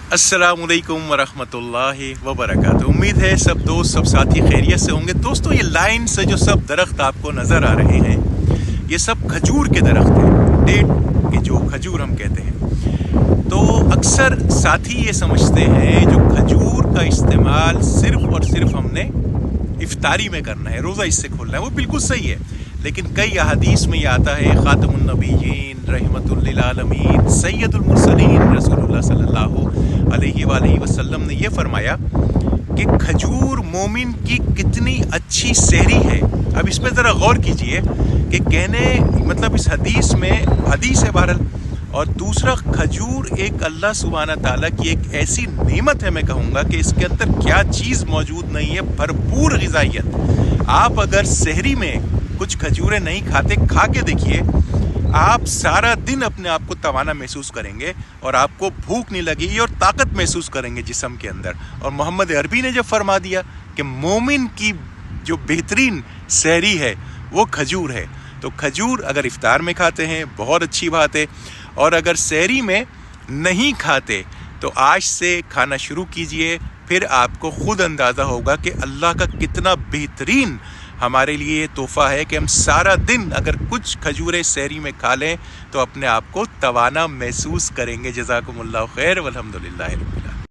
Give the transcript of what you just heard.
अस्सलामुअलैकुम वरहमतुल्लाहि वबरकातुहू। उम्मीद है सब दोस्त सब साथी खैरियत से होंगे। दोस्तों, ये लाइन से जो सब दरख्त आपको नज़र आ रहे हैं, ये सब खजूर के दरख्त हैं, डेट के जो खजूर हम कहते हैं। तो अक्सर साथी ये समझते हैं जो खजूर का इस्तेमाल सिर्फ़ और सिर्फ हमने इफ्तारी में करना है, रोज़ा इससे खोलना है। वो बिल्कुल सही है, लेकिन कई अहादीस में ये आता है, ख़ातमुन नबीयीन रहमतुल लिल आलमीन सय्यदुल मुरसलीन रसूलुल्लाह सल्लल्लाहु अलैहि वसल्लम ने ये फरमाया कि खजूर मोमिन की कितनी अच्छी सहरी है। अब इस पर ज़रा गौर कीजिए कि कहने मतलब इस हदीस में हदीस है बहरहाल, और दूसरा खजूर एक अल्लाह सुब्हाना ताला की एक ऐसी नेमत है, मैं कहूँगा कि इसके अंदर क्या चीज़ मौजूद नहीं है, भरपूर ग़िज़ाइयत। आप अगर सहरी में कुछ खजूरें नहीं खाते, खा के देखिए, आप सारा दिन अपने आप को तवाना महसूस करेंगे और आपको भूख नहीं लगेगी और ताकत महसूस करेंगे जिस्म के अंदर। और मोहम्मद अरबी ने जब फरमा दिया कि मोमिन की जो बेहतरीन सहरी है वो खजूर है, तो खजूर अगर इफ्तार में खाते हैं बहुत अच्छी बात है, और अगर सहरी में नहीं खाते तो आज से खाना शुरू कीजिए। फिर आपको खुद अंदाज़ा होगा कि अल्लाह का कितना बेहतरीन हमारे लिए ये तोहफ़ा है कि हम सारा दिन अगर कुछ खजूरें सहरी में खा लें तो अपने आप को तवाना महसूस करेंगे। जज़ाकुमुल्लाह खैर वल्हम्दुलिल्लाह।